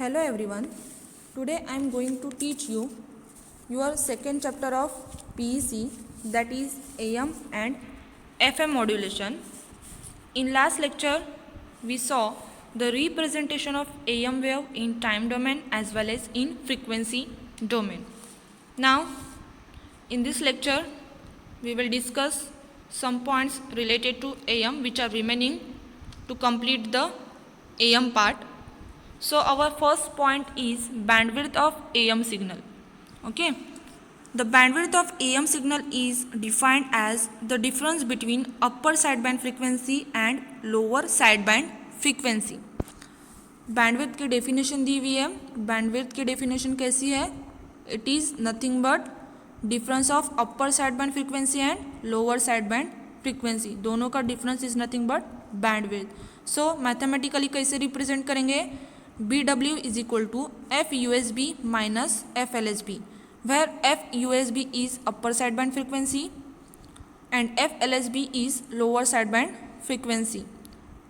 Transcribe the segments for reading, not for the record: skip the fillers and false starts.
Hello everyone. Today I am going to teach you your second chapter of PEC, that is AM and FM modulation. In last lecture we saw the representation of AM wave in time domain as well as in frequency domain. Now in this lecture we will discuss some points related to AM which are remaining to complete the AM part. So our first point is bandwidth of AM signal. Okay, the bandwidth of AM signal is defined as the difference between upper sideband frequency and lower sideband frequency. Bandwidth की definition दी हुई है. Bandwidth की definition कैसी है? It is nothing but difference of upper side band frequency and lower side band frequency. दोनों का difference is nothing but bandwidth. So mathematically कैसे represent करेंगे? BW is equal to FUSB minus FLSB, where FUSB is upper sideband frequency and FLSB is lower sideband frequency.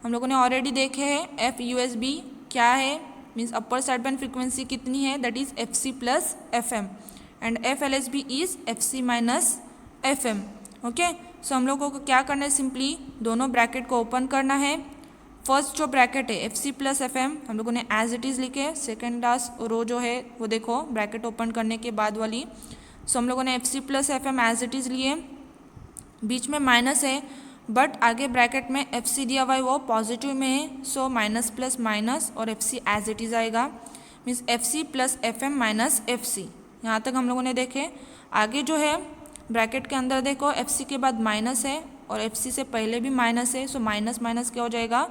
हम लोगों ने already देखे हैं FUSB क्या है, मीन्स अपर साइडबैंड फ्रीक्वेंसी कितनी है, that is FC plus FM and FLSB is FC minus FM. Okay, so हम लोगों को क्या करना है? सिंपली दोनों ब्रैकेट को ओपन करना है. फर्स्ट जो ब्रैकेट है FC प्लस FM हम लोगों ने एज इट इज़ लिखे. सेकेंड लास्ट रो जो है वो देखो ब्रैकेट ओपन करने के बाद वाली. सो हम लोगों ने FC plus FM as it is लिए. बीच में माइनस है बट आगे ब्रैकेट में FC दिया हुआ है वो पॉजिटिव में है. सो माइनस प्लस माइनस और FC एज इट इज़ आएगा. Means FC plus FM minus FC. यहाँ तक हम लोगों ने देखे. आगे जो है ब्रैकेट के अंदर देखो FC के बाद माइनस है और FC से पहले भी माइनस है. सो माइनस माइनस क्या हो जाएगा?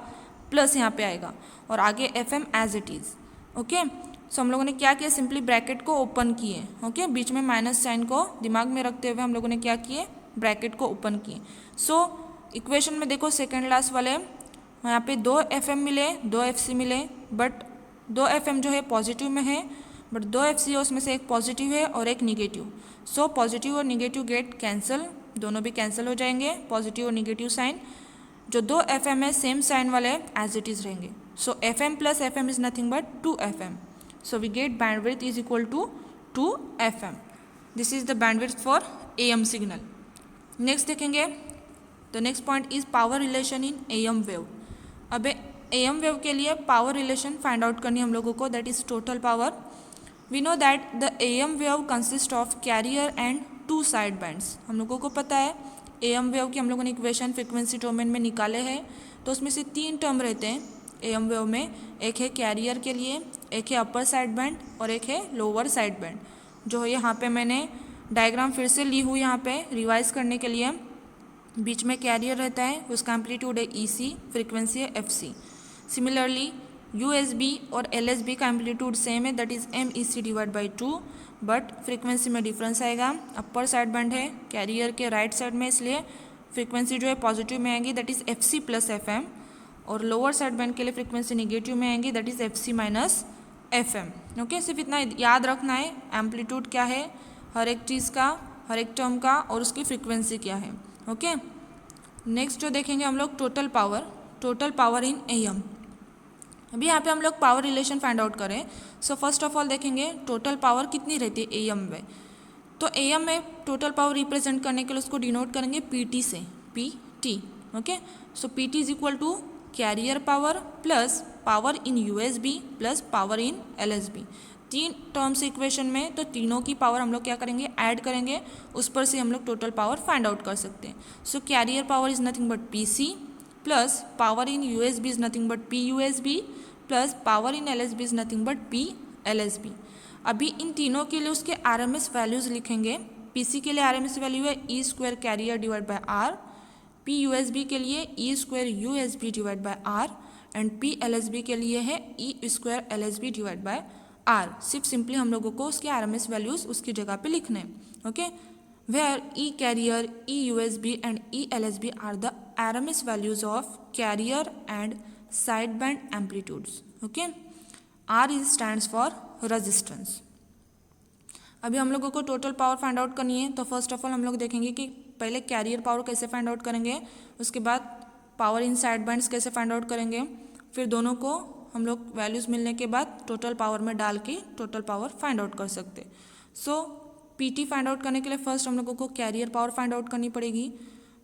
प्लस यहाँ पे आएगा और आगे FM as it is. Okay, so हम लोगों ने क्या किया? सिंपली ब्रैकेट को ओपन किए. ओके, बीच में माइनस साइन को दिमाग में रखते हुए हम लोगों ने क्या किए? ब्रैकेट को ओपन किए. सो इक्वेशन में देखो सेकेंड लास्ट वाले यहाँ पे 2 FM मिले 2 FC मिले, बट 2 FM जो है पॉजिटिव में है बट 2 FC है उसमें से एक पॉजिटिव है और एक निगेटिव. सो पॉजिटिव और निगेटिव गेट कैंसिल, दोनों भी कैंसिल हो जाएंगे. पॉजिटिव और निगेटिव साइन. जो 2 FM है सेम साइन वाले एज इट इज़ रहेंगे. So FM plus FM is nothing but 2 FM. So we get bandwidth is equal to 2 FM. This is the bandwidth for AM signal. Next देखेंगे the next point is power relation in AM wave. अब AM wave के लिए power relation find out करनी हम लोगों को, that is total power. We know that the AM wave consist of carrier and 2 side bands. हम लोगों को पता है AM वेव की हम लोगों ने इक्वेशन फ्रीक्वेंसी डोमेन में निकाले हैं. तो उसमें से 3 टर्म रहते हैं AM वेव में. एक है कैरियर के लिए, एक है अपर साइड बैंड और एक है लोअर साइड बैंड. जो यहाँ पे मैंने डायग्राम फिर से ली हुई यहाँ पे रिवाइज करने के लिए. बीच में कैरियर रहता है, उसका एम्पलीट्यूड है EC, फ्रीक्वेंसी है FC. सिमिलरली USB और LSB का एम्पलीट्यूड सेम है, that is MEC divide by 2, but frequency में डिफरेंस आएगा. अपर साइड बैंड है कैरियर के राइट साइड में, इसलिए फ्रीक्वेंसी जो है पॉजिटिव में आएगी, that is FC plus FM. और लोअर साइड बैंड के लिए फ्रीक्वेंसी निगेटिव में आएंगी, that is FC minus FM. Okay, सिर्फ इतना याद रखना है एम्पलीट्यूड क्या है हर एक चीज़ का, हर एक टर्म का, और उसकी फ्रीक्वेंसी क्या है. ओके, नेक्स्ट जो देखेंगे हम लोग टोटल पावर इन AM. अभी यहाँ पे हम लोग पावर रिलेशन फाइंड आउट करें. सो फर्स्ट ऑफ ऑल देखेंगे टोटल पावर कितनी रहती है AM में. तो AM में टोटल पावर रिप्रेजेंट करने के लिए उसको डिनोट करेंगे PT से, PT. Okay, so PT is equal to carrier power plus power in USB plus power in LSB. 3 terms equation में, तो तीनों की पावर हम लोग क्या करेंगे? ऐड करेंगे. उस पर से हम लोग टोटल पावर फाइंड आउट कर सकते हैं. So carrier power is nothing but PC plus power in USB is nothing but PUSB plus power in LSB is nothing but PLSB. अभी इन तीनों के लिए उसके RMS वैल्यूज़ लिखेंगे. PC के लिए RMS वैल्यू है E square carrier divide by R. PUSB के लिए E square USB divide by R and PLSB के लिए है E square LSB divide by R. सिर्फ सिंपली हम लोगों को उसके RMS वैल्यूज़ उसकी जगह पे लिखने हैं. Okay, where E carrier, E USB and E LSB are the RMS values of carrier and side band amplitudes. Okay, R is stands for resistance. अभी हम लोगों को टोटल पावर फाइंड आउट करनी है. तो फर्स्ट ऑफ ऑल हम लोग देखेंगे कि पहले कैरियर पावर कैसे फाइंड आउट करेंगे, उसके बाद पावर इन साइड बैंड्स कैसे फाइंड आउट करेंगे, फिर दोनों को हम लोग वैल्यूज़ मिलने के बाद टोटल पावर में डाल के टोटल पावर फाइंड आउट कर सकते। सो पीटी फाइंड आउट करने के लिए फर्स्ट हम लोगों को कैरियर पावर फाइंड आउट करनी पड़ेगी।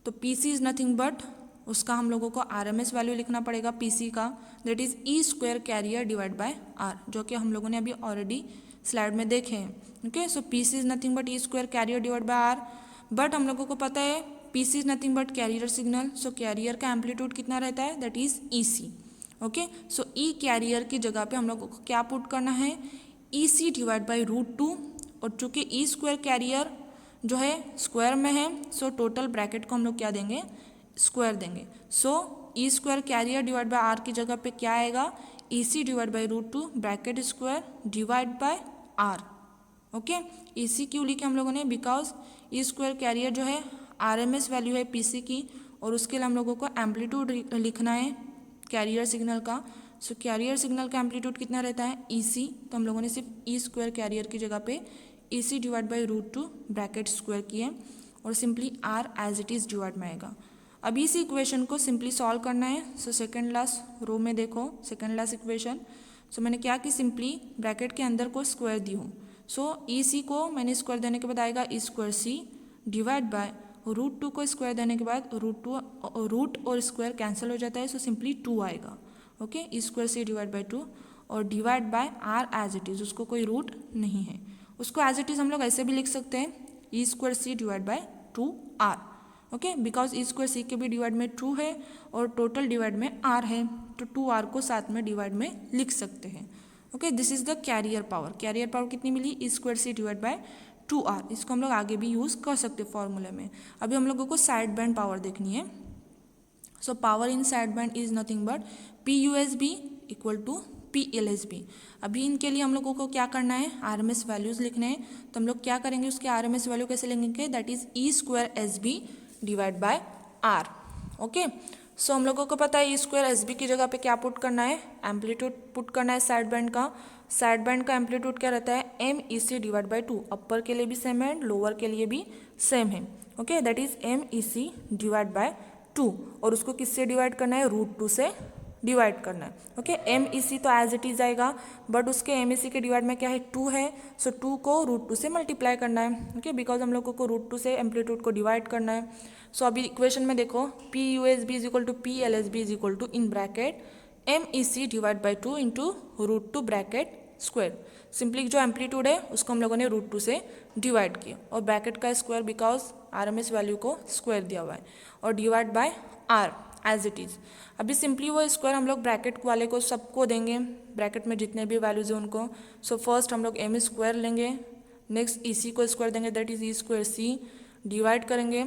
तो पीसी इज़ नथिंग बट उसका हम लोगों को आरएमएस वैल्यू लिखना पड़ेगा पीसी का, that is E square carrier divide by R, जो कि हम लोगों ने अभी ऑलरेडी स्लाइड में देखे हैं। Okay, so PC is nothing but E square carrier divide by R, but हम लोगों को पता है PC is nothing but carrier signal, so carrier का एम्पलीट्यूड कितना रहता है, that is E C. Okay, so E carrier की जगह पे हम लोगों को क्या पुट करना है, ई सी डिवाइड बाई √2, और चूँकि ई स्क्वायर कैरियर जो है स्क्वायर में है, सो टोटल ब्रैकेट को हम लोग क्या देंगे, स्क्वायर देंगे। So E square carrier divide by R की जगह पे क्या आएगा, E C divide by √2 bracket square divide by R. Okay, E C क्यों लिखे हम लोगों ने, बिकॉज ई स्क्वायर कैरियर जो है आरएमएस वैल्यू है पीसी की, और उसके लिए हम लोगों को एम्पलीट्यूड लिखना है कैरियर सिग्नल का। सो कैरियर सिग्नल का एम्पलीट्यूड कितना रहता है, ई सी, तो हम लोगों ने सिर्फ ई स्क्वायर कैरियर की जगह पे E C divide by √2 bracket square किए, और simply R as it is divide में आएगा। अभी इस इक्वेशन को सिंपली सॉल्व करना है। सो सेकेंड लास्ट रो में देखो, सेकेंड लास्ट इक्वेशन। सो मैंने क्या कि सिंपली ब्रैकेट के अंदर को स्क्वायर दी हूँ। सो ई सी को मैंने स्क्वायर देने के बाद आएगा ई स्क्वायर सी डिवाइड बाय √2 को स्क्वायर देने के बाद रूट और स्क्वायर कैंसिल हो जाता है, सो सिंपली 2 आएगा। Okay, E square C divide by 2 और divide by R as it is, उसको कोई रूट नहीं है, उसको एज इट इज़ हम लोग ऐसे भी लिख सकते हैं, E square C divide by 2r। Okay, because E square C के भी डिवाइड में 2 है और टोटल डिवाइड में r है, तो 2r को साथ में डिवाइड में लिख सकते हैं। Okay, this is the carrier power. Carrier power कितनी मिली, E square C divide by 2r। इसको हम लोग आगे भी यूज़ कर सकते हैं फॉर्मूले में। अभी हम लोगों को साइड बैंड पावर देखनी है। So power in side band is nothing but P U S B equal to P L S B. अभी इनके लिए हम लोगों को क्या करना है, आर एम एस वैल्यूज़ लिखने हैं। तो हम लोग क्या करेंगे, उसके आर एम एस वैल्यू कैसे लेंगे, that is E square S B divide by R. Okay, so हम लोगों को पता है ई स्क्वायर एस बी की जगह पे क्या पुट करना है, एम्पलीट्यूड पुट करना है साइड बैंड का। साइड बैंड का एम्पलीट्यूड क्या रहता है, M E C divide by 2। Upper के लिए भी सेम है, लोअर के लिए भी सेम है। Okay, that is M E C divide by 2, और उसको किससे डिवाइड करना है, √2 से डिवाइड करना है। ओके, एम ई सी तो एज इट इज आएगा, बट उसके एम ई सी के डिवाइड में क्या है, 2 है, सो 2 को √2 से मल्टीप्लाई करना है। ओके, बिकॉज हम लोगों को √2 से एम्पलीट्यूड को डिवाइड करना है। सो अभी इक्वेशन में देखो, P U S B is equal to P L S B is equal to in bracket M E C divide by 2 into √2 bracket square. Simply जो एम्पलीट्यूड है उसको हम लोगों ने √2 से डिवाइड किया, और ब्रैकेट का square because R M S value को स्क्वायर दिया हुआ है, और divide by R as it is. अभी सिंपली वो स्क्वायर हम लोग ब्रैकेट वाले को सबको देंगे, ब्रैकेट में जितने भी वैल्यूज हैं उनको। सो फर्स्ट हम लोग एम स्क्वायर लेंगे, नेक्स्ट ई सी को स्क्वायर देंगे, that is E square C, divide करेंगे,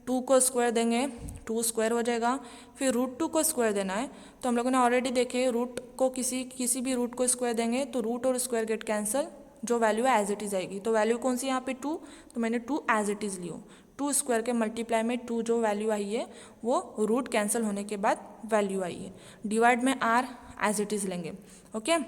2 को स्क्वायर देंगे, 2 स्क्वायर हो जाएगा, फिर √2 को स्क्वायर देना है। तो हम लोगों ने ऑलरेडी देखे, रूट को किसी भी रूट को स्क्वायर देंगे तो रूट और स्क्वायर गेट कैंसिल, जो वैल्यू है एज इट इज़ आएगी। तो वैल्यू कौन सी यहाँ पे 2, तो मैंने 2 एज इट इज़ ली हूँ। 2 स्क्वायर के मल्टीप्लाई में 2 जो वैल्यू आई है वो रूट कैंसिल होने के बाद वैल्यू आई है। डिवाइड में आर एज इट इज़ लेंगे। ओके,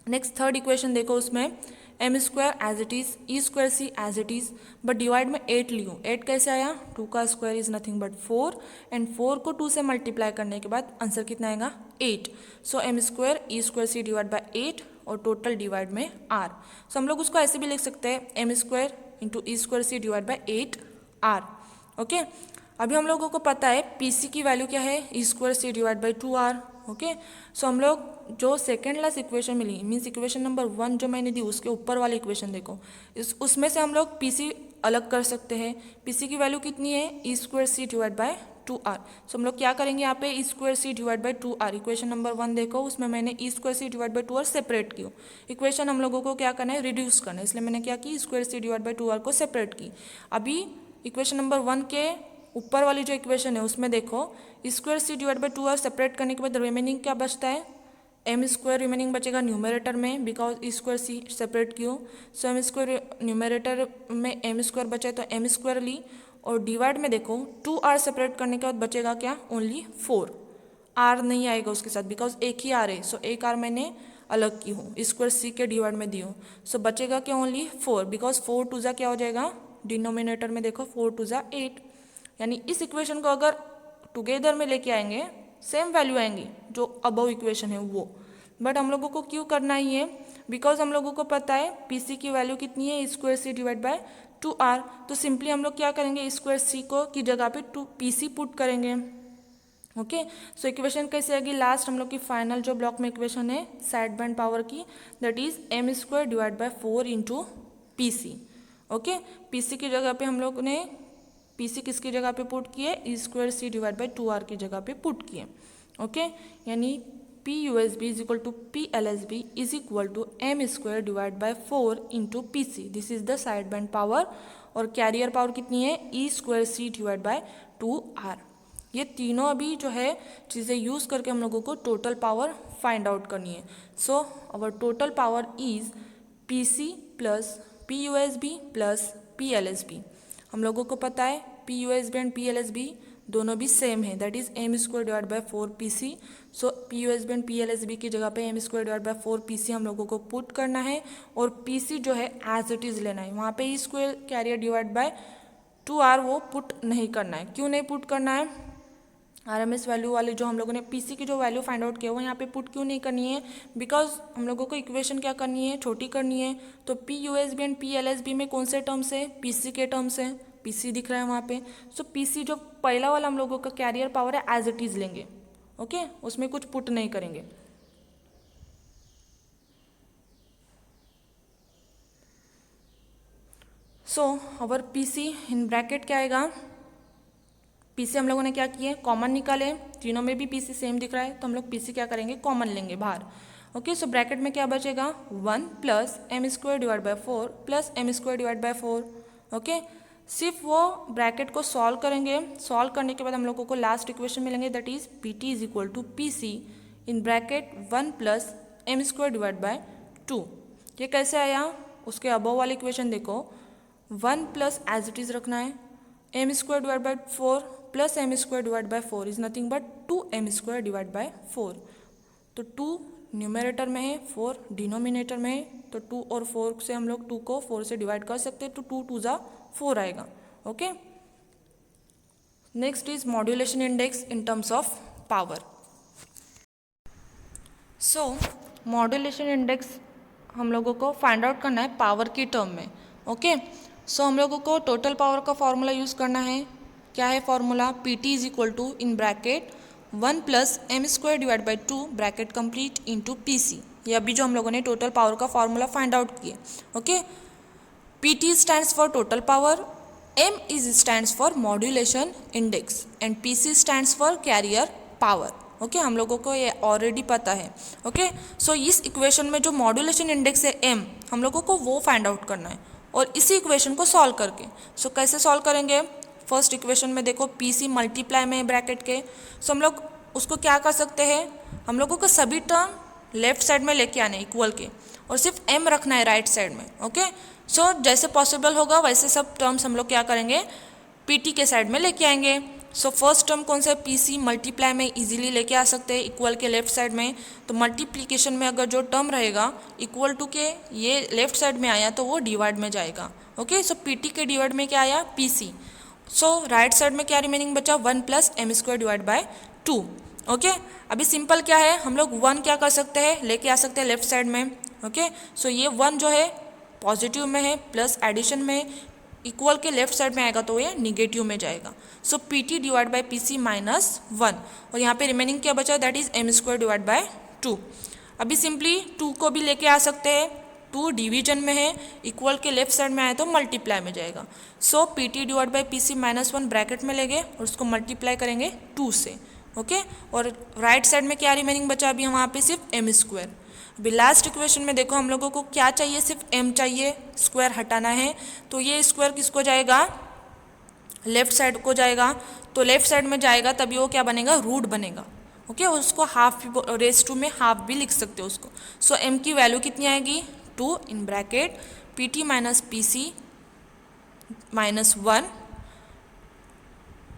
नेक्स्ट थर्ड इक्वेशन देखो, उसमें M square as it is, E square C as it is, but divide में 8 ली हूँ। 8 कैसे आया, 2 का square is nothing but 4, and 4 को 2 से मल्टीप्लाई करने के बाद आंसर कितना आएगा, 8। So M square E square C divide by 8 और टोटल डिवाइड में आर। सो हम लोग उसको ऐसे भी लिख सकते हैं, M square into E square C divide by 8 R. Okay, अभी हम लोगों को पता है पी सी की वैल्यू क्या है, E square C divide by 2r। Okay, so हम लोग जो सेकेंड लास्ट इक्वेशन मिली, मीन्स इक्वेशन नंबर 1 जो मैंने दी, उसके ऊपर वाली इक्वेशन देखो, उसमें से हम लोग पीसी अलग कर सकते हैं। पीसी की वैल्यू कितनी है, E square C divide by 2r। So हम लोग क्या करेंगे यहाँ पे, E square C divide by 2r। Equation number 1 देखो, उसमें मैंने E square C divide by 2r separate की। इक्वेशन हम लोगों को क्या करना है, रिड्यूस करना है, इसलिए मैंने क्या की, square C divide by 2r को सेपरेट की। अभी इक्वेशन नंबर 1 के ऊपर वाली जो इक्वेशन है उसमें देखो, square C divide by 2r separate करने के बाद रिमेनिंग क्या बचता है, एम स्क्वायर रिमेनिंग बचेगा न्यूमरेटर में, बिकॉज स्क्वायर सी सेपरेट क्यों। सो एम स्क्वायर न्यूमरेटर में एम स्क्वायर बचा है तो एम स्क्वायर ली, और डिवाइड में देखो 2r सेपरेट करने के बाद बचेगा क्या, ओनली 4। r नहीं आएगा उसके साथ, बिकॉज एक ही r है, सो एक r मैंने अलग की हूँ, स्क्वायर सी के डिवाइड में दी हूँ। सो बचेगा क्या, ओनली 4, बिकॉज 4 2 जा क्या हो जाएगा, डिनोमिनेटर में देखो 4 2 जा 8। यानी इस इक्वेशन को अगर टुगेदर में लेके आएंगे सेम वैल्यू आएंगी जो अबव इक्वेशन है वो, बट हम लोगों को क्यों करना है ये, बिकॉज हम लोगों को पता है पीसी की वैल्यू कितनी है, square C divide by 2r। तो सिंपली हम लोग क्या करेंगे, स्क्वायर सी को की जगह पे 2 पीसी पुट करेंगे। ओके, सो इक्वेशन कैसे आएगी, लास्ट हम लोग की फाइनल जो ब्लॉक में इक्वेशन है साइड बैंड पावर की, that is M square divide by 4 into P C. Okay, PC की जगह पे हम लोग ने पीसी किसकी जगह पे पुट किए, E square C divide by 2r की जगह पे पुट किए। ओके, यानी P U S B is equal to P L S B is equal to M square divide by 4 into P C. This is the side band power. और carrier power कितनी है, E square C divide by 2r। ये तीनों अभी जो है चीज़ें use करके हम लोगों को टोटल पावर फाइंड आउट करनी है। So our total power is P C plus P U S B plus P L S B. हम लोगों को पता है P U S B and P L S B दोनों भी सेम है, that is M square divide by 4 P C. So P U S B and P L S B की जगह पे M square divide by 4 P C हम लोगों को put करना है, और पी सी जो है एज इट इज़ लेना है, वहाँ पे E square carrier divide by 2r वो पुट नहीं करना है। क्यों नहीं पुट करना है, आरएमएस वैल्यू वाले जो हम लोगों ने पीसी की जो वैल्यू फाइंड आउट किया वो यहाँ पे पुट क्यों नहीं करनी है, बिकॉज हम लोगों को इक्वेशन क्या करनी है, छोटी करनी है। तो P U S B and P L S B में कौन से टर्म्स है, पीसी के टर्म्स है, पीसी दिख रहा है वहाँ पे। सो पीसी जो पहला वाला हम लोगों का कैरियर पावर है एज इट इज़ लेंगे। ओके, उसमें कुछ पुट नहीं करेंगे। सो अवर पीसी इन ब्रैकेट क्या आएगा, पीसी हम लोगों ने क्या किए, कॉमन निकाले, तीनों में भी पीसी सेम दिख रहा है, तो हम लोग पीसी क्या करेंगे, कॉमन लेंगे बाहर। ओके, सो ब्रैकेट में क्या बचेगा, 1 plus M square divide by 4 plus M square divide by 4। Okay, सिर्फ वो ब्रैकेट को सॉल्व करेंगे, सॉल्व करने के बाद हम लोगों को लास्ट इक्वेशन मिलेंगे, that is P T is equal to P C in bracket 1 plus M square divide by 2। ये कैसे आया, उसके अबव वाली इक्वेशन देखो, 1 प्लस एज इट इज़ रखना है, M square divide by 4 plus M square divide by 4 is nothing but 2m square divide by 4। तो 2 numerator में है, 4 डिनोमिनेटर में है, तो 2 और 4 से हम लोग 2 को 4 से डिवाइड कर सकते हैं, तो 2 2 जा 4 आएगा। Okay, next is modulation index in terms of power. So modulation index हम लोगों को फाइंड आउट करना है पावर की टर्म में। ओके, सो हम लोगों को टोटल पावर का फॉर्मूला यूज़ करना है। क्या है formula, P T is equal to in bracket 1 plus M square divide by 2 bracket complete into P C. ये अभी जो हम लोगों ने टोटल पावर का फॉर्मूला फाइंड आउट किया। Okay, P T stands for total power, M is stands for modulation index and P C stands for carrier power. Okay, हम लोगों को ये ऑलरेडी पता है। ओके, सो इस इक्वेशन में जो मॉड्यूलेशन इंडेक्स है एम, हम लोगों को वो फाइंड आउट करना है, और इसी इक्वेशन को सॉल्व करके। सो कैसे सॉल्व करेंगे, फर्स्ट इक्वेशन में देखो पी सी मल्टीप्लाई में ब्रैकेट के, सो हम लोग उसको क्या कर सकते हैं, हम लोगों को सभी टर्म लेफ्ट साइड में लेके आने इक्वल के, और सिर्फ एम रखना है राइट साइड में। ओके, सो जैसे पॉसिबल होगा वैसे सब टर्म्स हम लोग क्या करेंगे, पी टी के साइड में लेके आएंगे। सो फर्स्ट टर्म कौन सा है, पी सी मल्टीप्लाई में इजीली लेके आ सकते हैं इक्वल के लेफ्ट साइड में। तो मल्टीप्लीकेशन में अगर जो टर्म रहेगा इक्वल टू के ये लेफ्ट साइड में आया तो वो डिवाइड में जाएगा। ओके, सो पी टी के डिवाइड में क्या आया, P C. So right side में क्या रिमेनिंग बचा, 1 plus M square divide by 2। Okay, अभी सिंपल क्या है, हम लोग 1 क्या कर सकते हैं, लेके आ सकते हैं लेफ्ट साइड में। ओके, सो ये 1 जो है पॉजिटिव में है, प्लस एडिशन में इक्वल के लेफ्ट साइड में आएगा तो ये निगेटिव में जाएगा। So P T divide by P C minus 1, और यहाँ पे रिमेनिंग क्या बचा, that is M square divide by 2। अभी सिंपली 2 को भी लेके आ सकते हैं, 2 डिवीजन में है, इक्वल के लेफ्ट साइड में आए तो मल्टीप्लाई में जाएगा। So P T divide by P C minus 1 bracket में लेंगे और उसको मल्टीप्लाई करेंगे 2 से। ओके, और राइट साइड में क्या रिमेनिंग बचा, अभी वहाँ पे सिर्फ एम स्क्वायर। अभी लास्ट इक्वेशन में देखो हम लोगों को क्या चाहिए, सिर्फ एम चाहिए, स्क्वायर हटाना है, तो ये स्क्वायर किसको जाएगा, लेफ्ट साइड को जाएगा। तो लेफ्ट साइड में जाएगा तभी वो क्या बनेगा, रूट बनेगा। ओके, उसको हाफ रेस टू में हाफ भी लिख सकते हो उसको। सो एम की वैल्यू कितनी आएगी, 2 in bracket P T minus P C minus 1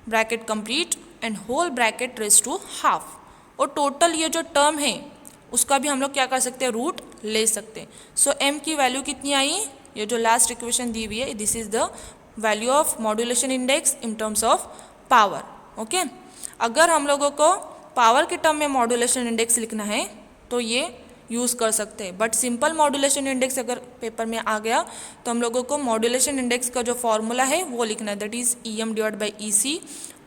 bracket complete and whole bracket raise to half. और टोटल ये जो टर्म है उसका भी हम लोग क्या कर सकते हैं, रूट ले सकते हैं। सो एम की वैल्यू कितनी आई, ये जो लास्ट इक्वेशन दी हुई है, this is the value of modulation index in terms of power. Okay, अगर हम लोगों को पावर के टर्म में मॉड्यूलेशन इंडेक्स लिखना है तो ये यूज़ कर सकते हैं। बट सिंपल मॉड्यूलेशन इंडेक्स अगर पेपर में आ गया तो हम लोगों को मॉड्यूलेशन इंडेक्स का जो फॉर्मूला है वो लिखना है, that is EM divide by EC,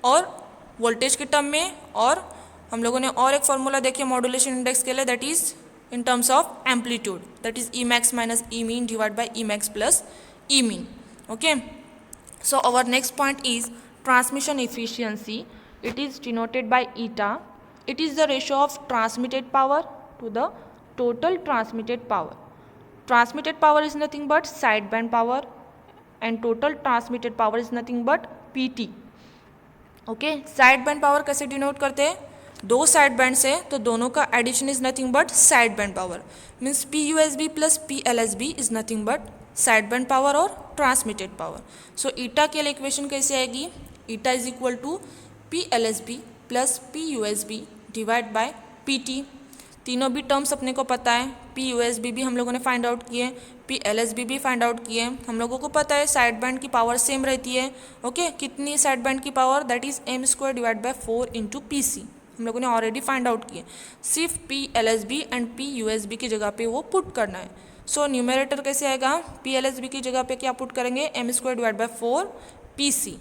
और वोल्टेज के टर्म में। और हम लोगों ने और एक फॉर्मूला देखिए मॉड्यूलेशन इंडेक्स के लिए, that is in terms of amplitude, that is Emax minus Emean divided by Emax plus Emean. Okay, so our next point is transmission efficiency. It is denoted by eta. It is the ratio of transmitted power to the total transmitted power. Transmitted power is nothing but sideband power and total transmitted power is nothing but PT. Okay, side band power कैसे denote करते हैं, दो side bands है तो दोनों का addition is nothing but side band power, means PUSB plus PLSB is nothing but side band power और transmitted power. So eta के लिए इक्वेशन कैसे आएगी, eta is equal to PLSB plus PUSB divide by PT। तीनों भी terms अपने को पता है, PUSB भी हम लोगों ने फाइंड आउट किए, PLSB भी फाइंड आउट किए। हम लोगों को पता है साइड बैंड की पावर सेम रहती है। ओके, कितनी साइड बैंड की power, that is m² divide by 4 into PC। हम लोगों ने ऑलरेडी फाइंड आउट किए, सिर्फ PLSB एंड PUSB की जगह पे वो पुट करना है। सो न्यूमरेटर कैसे आएगा, PLSB की जगह पे क्या पुट करेंगे, m² divide by 4 PC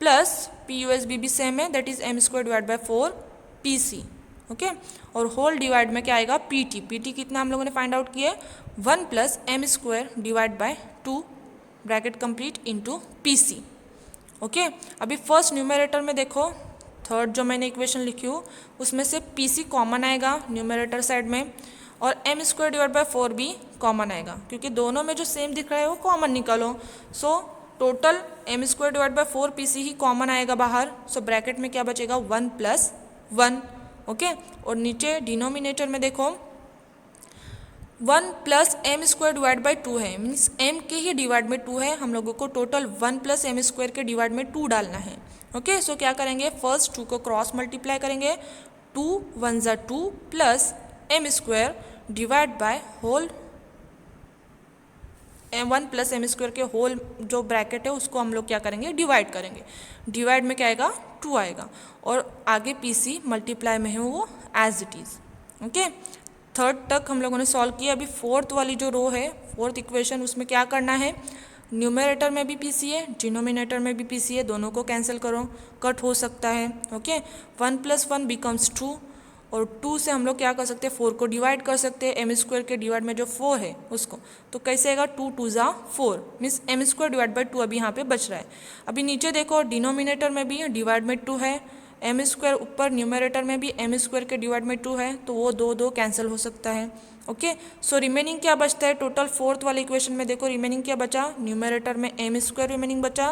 plus PUSB भी सेम है, that is m² divide by 4 PC। Okay, और होल डिवाइड में क्या आएगा, PT कितना हम लोगों ने फाइंड आउट किया, 1 plus m² divide by 2 bracket complete into PC। Okay, अभी फर्स्ट न्यूमरेटर में देखो, थर्ड जो मैंने इक्वेशन लिखी हूँ उसमें से PC कॉमन आएगा न्यूमरेटर साइड में, और m² डिवाइड बाय 4 भी कॉमन आएगा, क्योंकि दोनों में जो सेम दिख रहा है वो कॉमन निकालो। So total m² divide by 4 PC he common आएगा बाहर। सो ब्रैकेट में क्या बचेगा, 1 प्लस 1। ओके, और नीचे डिनोमिनेटर में देखो 1 प्लस m² डिवाइड बाई 2 है, मीन्स m के ही डिवाइड में 2 है, हम लोगों को टोटल 1 प्लस m² के डिवाइड में 2 डालना है। ओके, सो क्या करेंगे, फर्स्ट 2 को क्रॉस मल्टीप्लाई करेंगे, 2 1 ज़ा 2 plus m² divide by whole 1 plus m² के होल जो ब्रैकेट है उसको हम लोग क्या करेंगे, डिवाइड करेंगे। डिवाइड में क्या आएगा, 2 आएगा, और आगे PC मल्टीप्लाई में है वो as it is. Okay, third तक हम लोगों ने सॉल्व किया। अभी फोर्थ वाली जो रो है, फोर्थ इक्वेशन, उसमें क्या करना है, न्यूमरेटर में भी PC है, डिनोमिनेटर में भी PC है, दोनों को कैंसिल करो, कट हो सकता है। ओके, 1 प्लस 1 बिकम्स 2, और 2 से हम लोग क्या कर सकते हैं, 4 को डिवाइड कर सकते हैं, m² के डिवाइड में जो 4 है उसको, तो कैसे आएगा, 2 2 ज़ा 4, मीन्स m² डिवाइड बाई 2 अभी यहाँ पे बच रहा है। अभी नीचे देखो डिनोमिनेटर में भी डिवाइड में 2 है, m² ऊपर न्यूमरेटर में भी m² के डिवाइड में 2 है, तो वो 2 2 कैंसिल हो सकता है। ओके, सो रिमेनिंग क्या बचता है, टोटल फोर्थ वाले इक्वेशन में देखो रिमेनिंग क्या बचा, न्यूमरेटर में m² रिमेनिंग बचा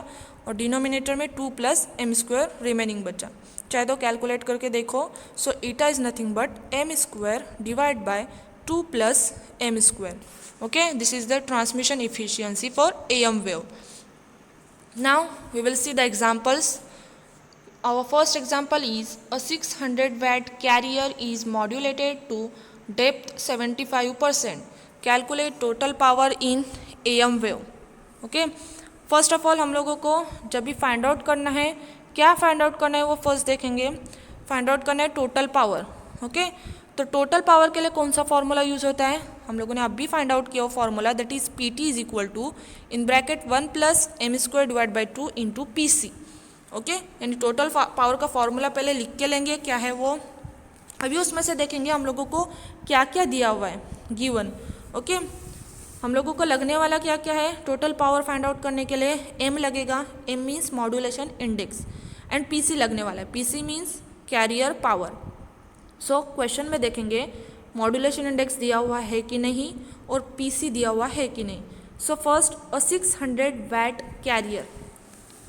और डिनोमिनेटर में 2 प्लस m² रिमेनिंग बचा। चाहे तो कैलकुलेट करके देखो। So eta is nothing but m² divide by 2 plus m²। Okay, this is the transmission efficiency for AM wave. Now we will see the examples. Our first example is a 600 watt carrier is modulated to depth 75%. Calculate total power in AM wave. Okay, first of all हम लोगों को जब भी find out करना है, क्या find out करना है वो फर्स्ट देखेंगे। फाइंड आउट करना है टोटल पावर। ओके, तो टोटल पावर के लिए कौन सा फॉर्मूला यूज होता है, हम लोगों ने अब भी फाइंड आउट किया वो formula, that is PT is equal to in bracket 1 plus m² divide by 2 into PC। Okay, यानी टोटल पावर का फॉर्मूला पहले लिख के लेंगे क्या है वो, अभी उसमें से देखेंगे हम लोगों को क्या क्या दिया हुआ है गिवन। ओके, हम लोगों को लगने वाला क्या क्या है, टोटल पावर फाइंड आउट करने के लिए m लगेगा, m means modulation index, and PC लगने वाला है, PC means carrier power. So question में देखेंगे मॉड्यूलेशन इंडेक्स दिया हुआ है कि नहीं और PC दिया हुआ है कि नहीं। सो फर्स्ट अ 600 वैट कैरियर,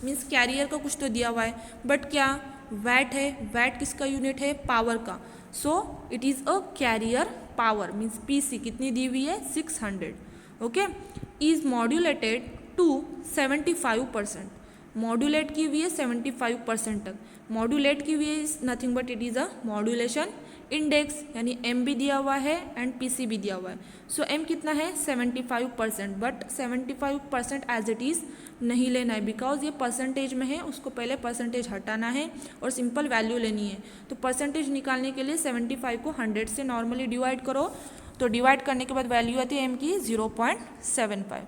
मीन्स कैरियर का कुछ तो दिया हुआ है, बट क्या वैट है, वैट किसका यूनिट है, पावर का। So it is a carrier power, means PC कितनी दी हुई है, 600। Okay, is modulated to 75%, modulate की हुई है 75% तक। मॉड्यूलेट की हुई है is nothing but it is a modulation index, यानी m भी दिया हुआ है एंड PC भी दिया हुआ है। सो m कितना है 75%, बट 75% एज इट इज़ नहीं लेना है, बिकॉज ये परसेंटेज में है, उसको पहले परसेंटेज हटाना है और सिंपल वैल्यू लेनी है। तो परसेंटेज निकालने के लिए 75 को 100 से नॉर्मली डिवाइड करो, तो डिवाइड करने के बाद वैल्यू आती है m की 0.75।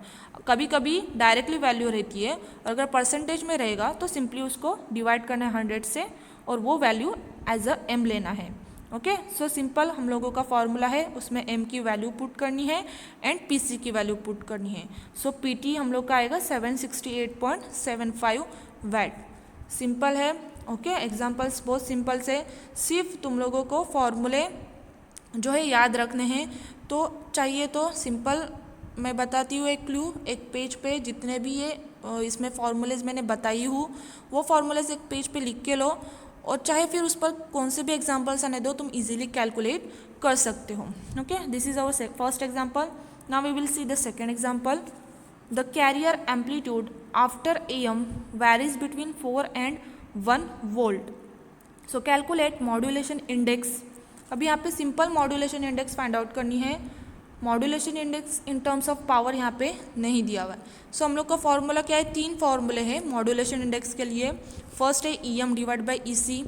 कभी कभी डायरेक्टली वैल्यू रहती है, और अगर परसेंटेज में रहेगा तो सिंपली उसको डिवाइड करना है 100 से और वो वैल्यू एज अ m लेना है। ओके, सो सिंपल हम लोगों का फॉर्मूला है, उसमें m की वैल्यू पुट करनी है एंड pc की वैल्यू पुट करनी है। सो pt हम लोग का आएगा 768.75 वैट। सिंपल है। ओके, एग्जाम्पल्स बहुत सिंपल से, सिर्फ तुम लोगों को फॉर्मूले जो है याद रखने हैं। तो चाहिए तो सिंपल मैं बताती हूँ एक क्लू, एक पेज पे जितने भी ये इसमें फॉर्मूलेज मैंने बताई हूँ वो फॉर्मूलेज एक पेज पे लिख के लो, और चाहे फिर उस पर कौन से भी एग्जाम्पल्स आने दो, तुम इजीली कैलकुलेट कर सकते हो। Okay, this is our first example. Now we will see the second example. The carrier amplitude after AM varies between 4 and 1 volt. So calculate modulation index. अभी यहाँ पे simple modulation index find out करनी है। Modulation index in terms of power यहाँ पे नहीं दिया हुआ है। सो हम लोग का फॉर्मूला क्या है, 3 फॉर्मूले हैं मॉड्यूलेशन इंडेक्स के लिए। फर्स्ट है EM divide by EC।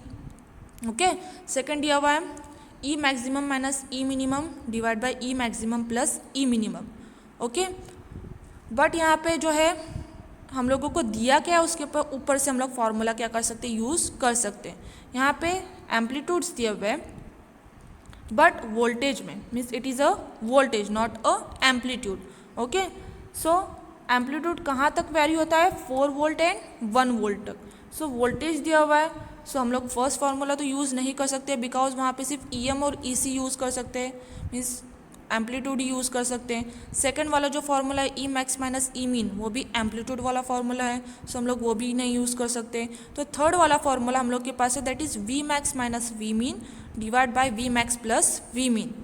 Okay, second दिया हुआ है E maximum minus E minimum divide by E maximum plus E minimum. Okay, but यहाँ पे जो है हम लोगों को दिया क्या है, उसके ऊपर से हम लोग फॉर्मूला क्या कर सकते हैं, यूज़ कर सकते हैं। यहाँ पे एम्पलीट्यूड्स दिए हुए हैं बट वोल्टेज में, means it is a voltage not a amplitude. Okay, so amplitude कहाँ तक वैरी होता है, 4 वोल्ट एंड 1 वोल्ट तक। सो वोल्टेज दिया हुआ है, सो हम लोग फर्स्ट फार्मूला तो यूज़ नहीं कर सकते बिकॉज वहाँ पे सिर्फ EM और EC यूज़ कर सकते हैं, मीन्स एम्पलीट्यूड ही यूज़ कर सकते हैं। सेकंड वाला जो फार्मूला है E max minus E mean, वो भी एम्पलीट्यूड वाला फार्मूला है, सो हम लोग वो भी नहीं यूज़ कर सकते। तो थर्ड वाला फार्मूला हम लोग के पास है, that is V max minus V mean divide by V max plus V mean.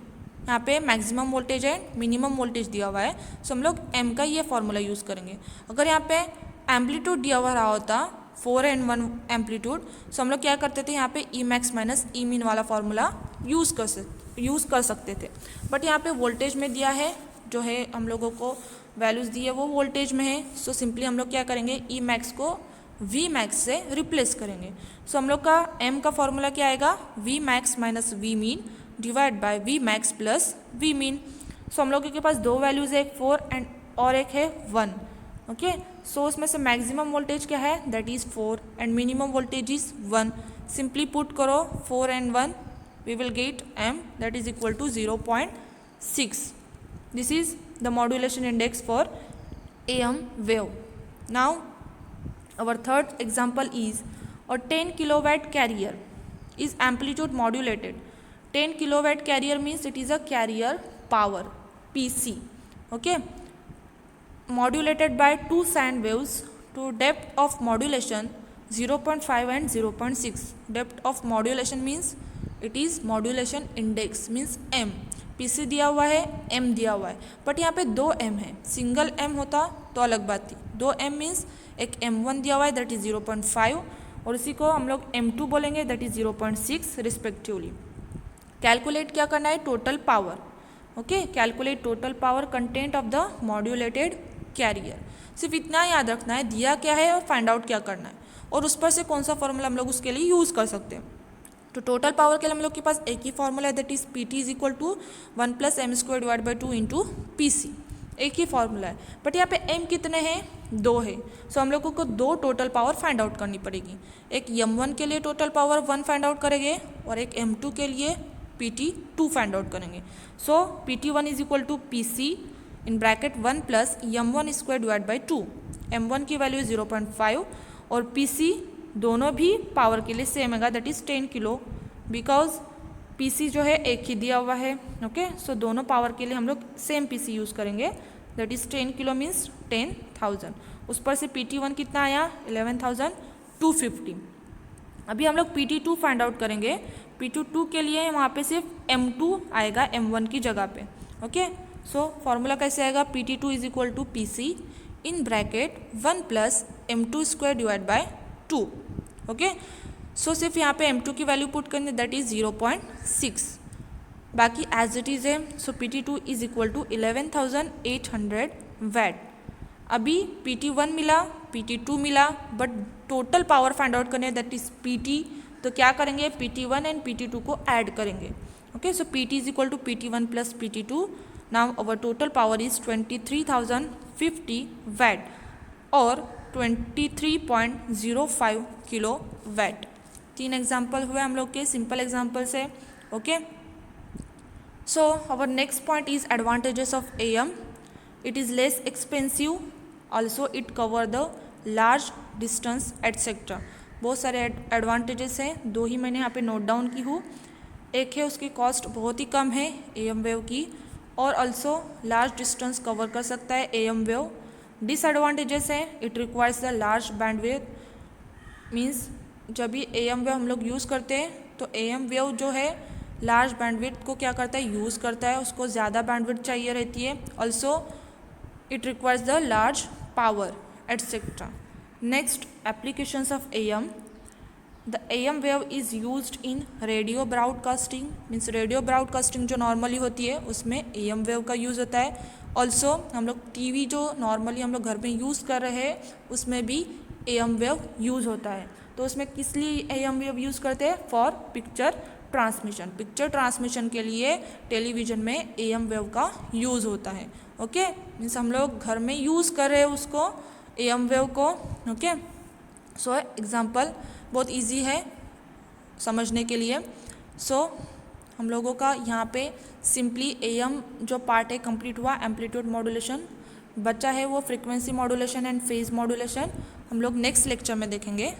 यहाँ पे maximum voltage and minimum voltage दिया हुआ है, सो हम लोग M का ये फार्मूला यूज़ करेंगे। अगर यहाँ पे एम्पलीट्यूड दिया हुआ रहा होता 4 and 1 एम्पलीट्यूड, सो हम लोग क्या करते थे, यहाँ पे E max minus E mean वाला फार्मूला यूज़ कर सकते थे। बट यहाँ पे वोल्टेज में दिया है, जो है हम लोगों को वैल्यूज़ दी है वो वोल्टेज में है। सो सिंपली हम लोग क्या करेंगे, E मैक्स को V मैक्स से रिप्लेस करेंगे। सो हम लोग का M का फॉर्मूला क्या आएगा, V max minus V mean divide by V max plus V mean. सो हम लोगों के पास दो वैल्यूज़ है, एक 4 एंड और एक है 1। ओके, सो उसमें से मैक्सिमम वोल्टेज क्या है, that is 4 and minimum voltage is 1। Simply put करो 4 and 1, we will get M that is equal to 0.6. This is the modulation index for AM wave. Now our third example is a 10 kilowatt carrier is amplitude modulated. 10 kilowatt carrier means it is a carrier power PC. Okay, modulated by 2 sine waves to depth of modulation 0.5 and 0.6. Depth of modulation means it is modulation index means M। PC दिया हुआ है, M दिया हुआ है, but यहाँ पे 2 M है। Single M होता तो अलग बात थी। 2 M मीन्स एक M1 दिया हुआ है दैट इज़ 0.5 और इसी को हम लोग M2 बोलेंगे दैट इज़ 0.6 रिस्पेक्टिवली। कैलकुलेट क्या करना है, total power. Okay, calculate total power content of the modulated carrier. सिर्फ इतना याद रखना है दिया क्या है और फाइंड आउट क्या करना है, और उस पर से कौन सा फॉर्मूला हम लोग उसके लिए यूज़ कर सकते हैं। तो टोटल पावर के लिए हम लोग के पास एक ही फॉर्मूला है, that is PT is equal to 1 plus M² divide by 2 into PC। एक ही फॉर्मूला है, बट यहाँ पे M कितने हैं, 2 है। सो हम लोगों को 2 टोटल पावर फाइंड आउट करनी पड़ेगी। एक M1 के लिए टोटल पावर 1 फाइंड आउट करेंगे और एक M2 के लिए PT2 फाइंड आउट करेंगे। So PT1 is equal to PC in bracket 1 plus M1² divide by 2। M1 की वैल्यू 0.5 और PC दोनों भी पावर के लिए सेम है, that is 10 kilo, because PC जो है एक ही दिया हुआ है। ओके, सो दोनों पावर के लिए हम लोग सेम PC यूज़ करेंगे, दैट इज़ 10 किलो मीन्स 10,000। उस पर से PT1 कितना आया, 11,250। अभी हम लोग PT2 फाइंड आउट करेंगे। PT2 के लिए वहाँ पे सिर्फ M2 आएगा M1 की जगह पे। ओके, सो फॉर्मूला कैसे आएगा, PT2 is equal to PC in bracket 1 plus M2² divide by 2। Okay, so सिर्फ यहाँ पे M2 की वैल्यू पुट करनी, दैट इज 0.6, बाकी एज इट इज़ है। So PT2 is equal to 11,800 watt. अभी PT1 मिला, PT2 मिला, but total power find out करने दैट इज PT। तो क्या करेंगे, PT1 एंड PT2 को ऐड करेंगे। Okay, so PT is equal to PT1 plus PT2. Now our total power is 23,050 watt or 23.05 kilo watt. 3 example हुए हम लोग के सिंपल एग्जाम्पल से। Okay, so our next point is advantages of AM. It is less expensive, also it cover the large distance etcetera. बहुत सारे advantages हैं, 2 ही मैंने यहाँ पे नोट डाउन की हूँ। एक है उसकी कॉस्ट बहुत ही कम है AM वेव की, और ऑल्सो लार्ज डिस्टेंस कवर कर सकता है AM वेव। डिसएडवांटेजेस है, it requires the large bandwidth, means जब भी AM वेव हम लोग यूज़ करते हैं तो AM वेव जो है लार्ज बैंडविड्थ को क्या करता है, यूज़ करता है, उसको ज़्यादा बैंडविड्थ चाहिए रहती है। Also it requires the large power etcetera. Next, applications of AM. The AM wave is used in radio broadcasting, means radio broadcasting जो नॉर्मली होती है उसमें AM वेव का यूज़ होता है। ऑल्सो हम लोग TV जो नॉर्मली हम लोग घर में यूज़ कर रहे हैं उसमें भी AM वेव यूज़ होता है। तो उसमें किस लिए AM वेव यूज़ करते हैं, for picture transmission. Picture transmission के लिए टेलीविज़न में AM वेव का यूज़ होता है। ओके, मीन्स हम लोग घर में यूज़ कर रहे हैं उसको, AM वेव को। ओके, सो एग्जाम्पल बहुत इजी है समझने के लिए। सो हम लोगों का यहाँ पे सिंपली AM जो पार्ट है कंप्लीट हुआ। एम्पलीट्यूड मॉड्यूलेशन बचा है, वो frequency modulation and phase modulation हम लोग नेक्स्ट लेक्चर में देखेंगे।